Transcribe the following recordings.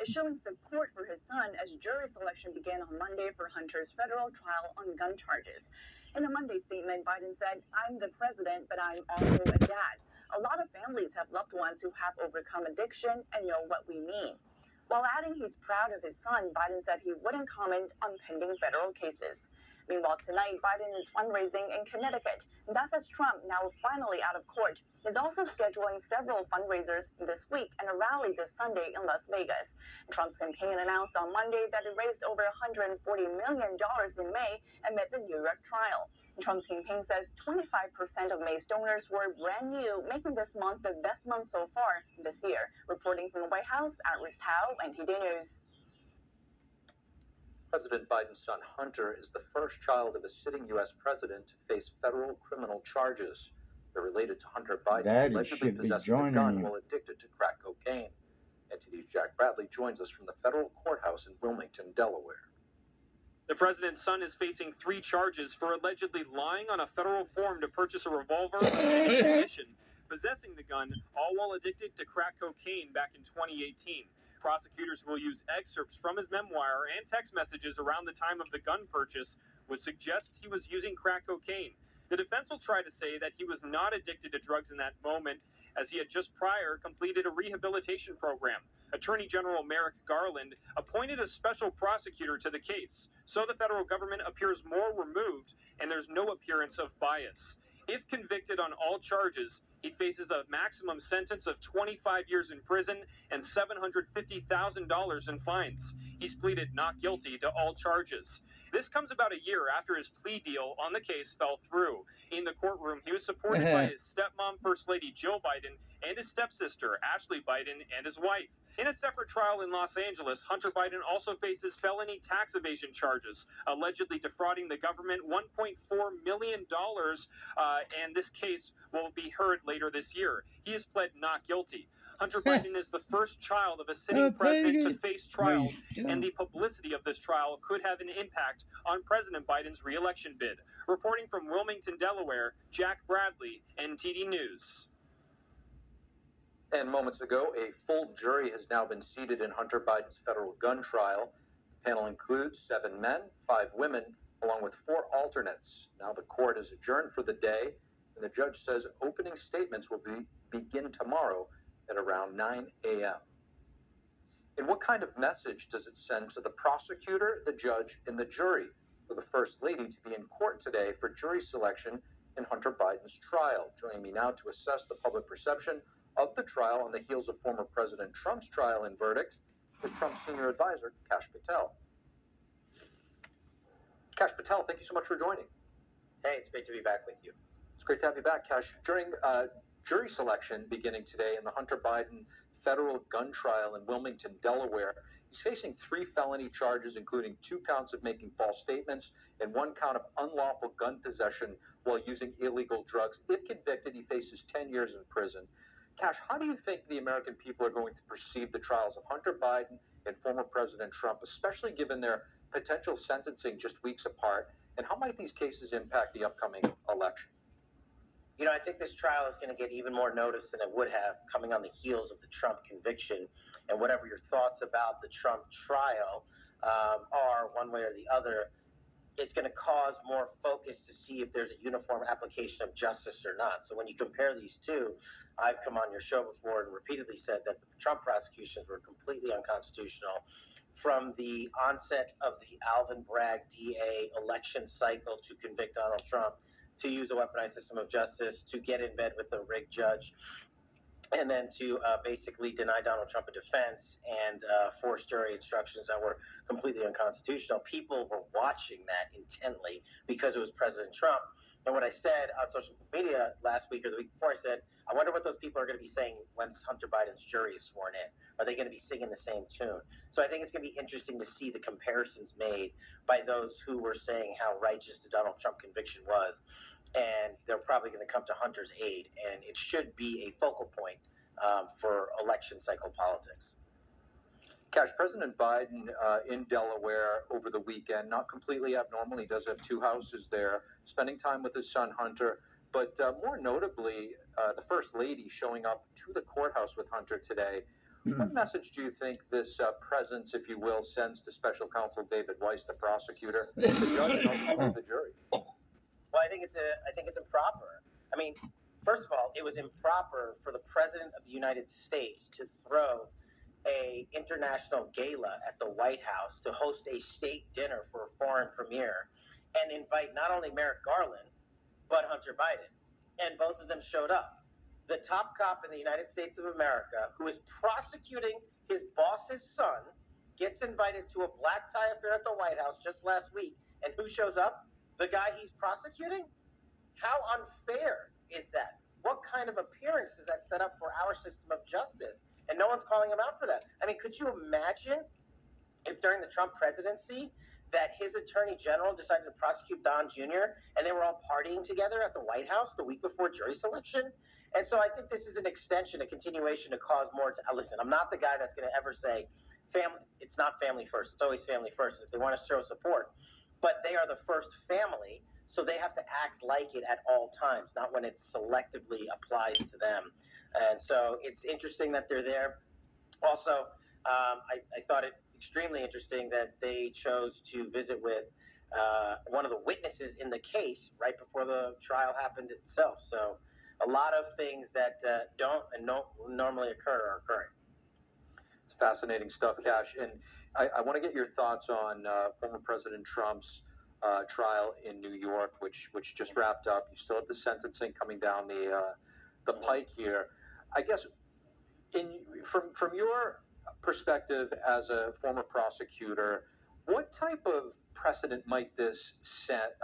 is showing support for his son as jury selection began on Monday for Hunter's federal trial on gun charges. In a Monday statement, Biden said, "I'm the president, but I'm also a dad. A lot of families have loved ones who have overcome addiction and know what we mean." While adding he's proud of his son, Biden said he wouldn't comment on pending federal cases. Meanwhile, tonight, Biden is fundraising in Connecticut. That's as Trump, now finally out of court, is also scheduling several fundraisers this week and a rally this Sunday in Las Vegas. Trump's campaign announced on Monday that it raised over $140 million in May amid the New York trial. Trump's campaign says 25% of May's donors were brand new, making this month the best month so far this year. Reporting from the White House, Iris Howe, NTD News. President Biden's son Hunter is the first child of a sitting U.S. president to face federal criminal charges. They're related to Hunter Biden allegedly possessing a gun while addicted to crack cocaine. NTD's Jack Bradley joins us from the federal courthouse in Wilmington, Delaware. The president's son is facing 3 charges for allegedly lying on a federal form to purchase a revolver and ammunition, possessing the gun, all while addicted to crack cocaine back in 2018. Prosecutors will use excerpts from his memoir and text messages around the time of the gun purchase, which suggests he was using crack cocaine. The defense will try to say that he was not addicted to drugs in that moment, as he had just prior completed a rehabilitation program. Attorney General Merrick Garland appointed a special prosecutor to the case, so the federal government appears more removed and there's no appearance of bias. If convicted on all charges, he faces a maximum sentence of 25 years in prison and $750,000 in fines. He's pleaded not guilty to all charges. This comes about a year after his plea deal on the case fell through. In the courtroom, he was supported by his stepmom, First Lady Jill Biden, and his stepsister, Ashley Biden, and his wife. In a separate trial in Los Angeles, Hunter Biden also faces felony tax evasion charges, allegedly defrauding the government $1.4 million, and this case will be heard later this year. He has pled not guilty. Hunter Biden is the first child of a sitting president to face trial, and the publicity of this trial could have an impact on President Biden's re-election bid. Reporting from Wilmington, Delaware, Jack Bradley, NTD News. And moments ago, a full jury has now been seated in Hunter Biden's federal gun trial. The panel includes 7 men, 5 women, along with 4 alternates. Now the court is adjourned for the day, and the judge says opening statements will begin tomorrow at around 9 a.m. And what kind of message does it send to the prosecutor, the judge, and the jury for the First Lady to be in court today for jury selection in Hunter Biden's trial? Joining me now to assess the public perception of the trial on the heels of former President Trump's trial and verdict is Trump's senior advisor, Kash Patel. Kash Patel, thank you so much for joining. Hey, it's great to be back with you. It's great to have you back, Kash. During jury selection beginning today in the Hunter Biden federal gun trial in Wilmington, Delaware, he's facing 3 felony charges, including 2 counts of making false statements and 1 count of unlawful gun possession while using illegal drugs. If convicted, he faces 10 years in prison. Kash, how do you think the American people are going to perceive the trials of Hunter Biden and former President Trump, especially given their potential sentencing just weeks apart? And how might these cases impact the upcoming election? You know, I think this trial is going to get even more notice than it would have coming on the heels of the Trump conviction. And whatever your thoughts about the Trump trial are, one way or the other, it's going to cause more focus to see if there's a uniform application of justice or not. So when you compare these two, I've come on your show before and repeatedly said that the Trump prosecutions were completely unconstitutional. From the onset of the Alvin Bragg DA election cycle to convict Donald Trump, to use a weaponized system of justice, to get in bed with a rigged judge, and then to basically deny Donald Trump a defense and force jury instructions that were completely unconstitutional. People were watching that intently because it was President Trump. And what I said on social media last week or the week before, I said, I wonder what those people are going to be saying once Hunter Biden's jury is sworn in. Are they going to be singing the same tune? So I think it's going to be interesting to see the comparisons made by those who were saying how righteous the Donald Trump conviction was. And they're probably going to come to Hunter's aid. And it should be a focal point for election cycle politics. Kash, President Biden in Delaware over the weekend, not completely abnormal. He does have 2 houses there, spending time with his son Hunter. But more notably, the First Lady showing up to the courthouse with Hunter today. What message do you think this presence, if you will, sends to Special Counsel David Weiss, the prosecutor, the judge, and ultimately the jury? Well, I think it's improper. I mean, first of all, it was improper for the President of the United States to throw a international gala at the White House, to host a state dinner for a foreign premier, and invite not only Merrick Garland, but Hunter Biden. And both of them showed up. The top cop in the United States of America, who is prosecuting his boss's son, gets invited to a black tie affair at the White House just last week. And who shows up? The guy he's prosecuting? How unfair is that? What kind of appearance does that set up for our system of justice? And no one's calling him out for that. I mean, could you imagine if during the Trump presidency that his attorney general decided to prosecute Don Jr. and they were all partying together at the White House the week before jury selection? And so I think this is an extension, a continuation to cause more. Listen, I'm not the guy that's going to ever say family. It's not family first. It's always family first. If they want to show support, but they are the first family, so they have to act like it at all times, not when it selectively applies to them. And so it's interesting that they're there. Also, I thought it extremely interesting that they chose to visit with one of the witnesses in the case right before the trial happened itself. So a lot of things that don't normally occur are occurring. It's fascinating stuff, Cash. And I want to get your thoughts on former President Trump's trial in New York, which just wrapped up. You still have the sentencing coming down the pike here. I guess from your perspective as a former prosecutor, what type of precedent might this set,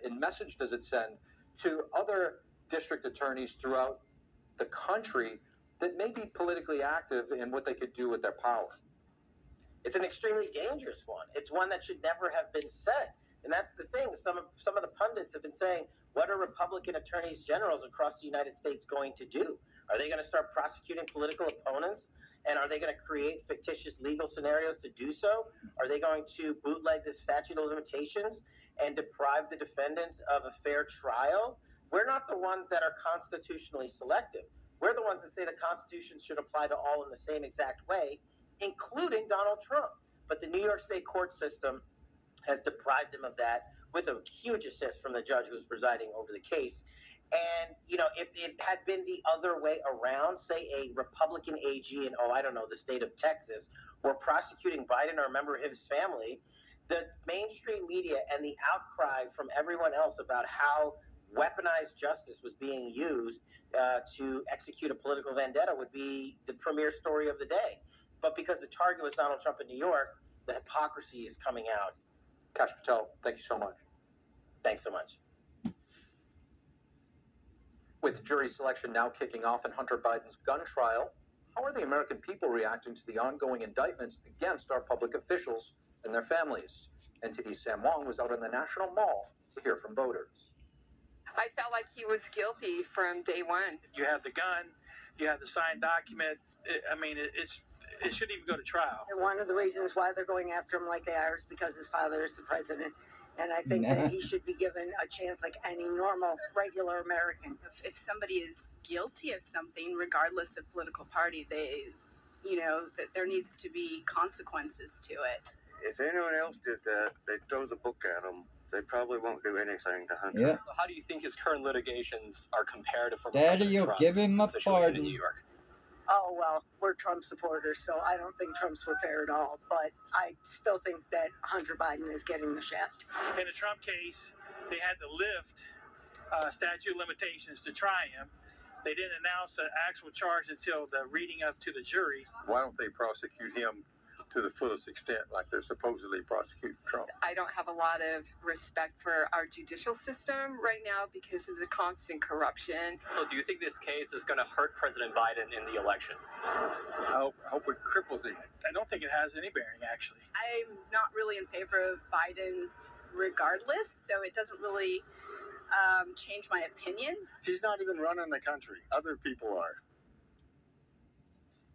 and message does it send to other district attorneys throughout the country that may be politically active in what they could do with their power? It's an extremely dangerous one. It's one that should never have been said. And that's the thing. Some of the pundits have been saying, what are Republican attorneys generals across the United States going to do? Are they going to start prosecuting political opponents? And are they going to create fictitious legal scenarios to do so? Are they going to bootleg the statute of limitations and deprive the defendants of a fair trial? We're not the ones that are constitutionally selective. We're the ones that say the Constitution should apply to all in the same exact way, including Donald Trump. But the New York State court system has deprived him of that, with a huge assist from the judge who was presiding over the case. And, you know, if it had been the other way around, say a Republican AG in, the state of Texas, were prosecuting Biden or a member of his family, the mainstream media and the outcry from everyone else about how weaponized justice was being used to execute a political vendetta would be the premier story of the day. But because the target was Donald Trump in New York, the hypocrisy is coming out. Kash Patel, thank you so much. Thanks so much. With jury selection now kicking off in Hunter Biden's gun trial, how are the American people reacting to the ongoing indictments against our public officials and their families? NTD's Sam Wong was out in the National Mall to hear from voters. I felt like he was guilty from day one. You have the gun, you have the signed document. It shouldn't even go to trial. And one of the reasons why they're going after him like they are is because his father is the president. And I think that he should be given a chance like any normal, regular American. If somebody is guilty of something, regardless of political party, that there needs to be consequences to it. If anyone else did that, they'd throw the book at them. They probably won't do anything to Hunter. Yeah. How do you think his current litigations are compared to former Daddy, President you'll Trump's give him a situation pardon. in New York? Oh, well, we're Trump supporters, so I don't think Trump's were fair at all. But I still think that Hunter Biden is getting the shaft. In the Trump case, they had to lift statute of limitations to try him. They didn't announce the actual charge until the reading up to the jury. Why don't they prosecute him to the fullest extent like they're supposedly prosecuting Trump? I don't have a lot of respect for our judicial system right now because of the constant corruption. So do you think this case is going to hurt President Biden in the election? I hope it cripples him. I don't think it has any bearing, actually. I'm not really in favor of Biden regardless, so it doesn't really change my opinion. He's not even running the country. Other people are.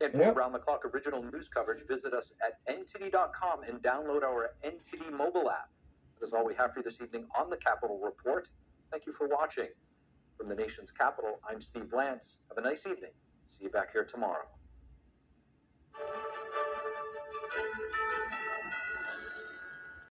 And for around-the-clock original news coverage, visit us at ntd.com and download our NTD mobile app. That is all we have for you this evening on the Capitol Report. Thank you for watching. From the nation's capital, I'm Steve Lance. Have a nice evening. See you back here tomorrow.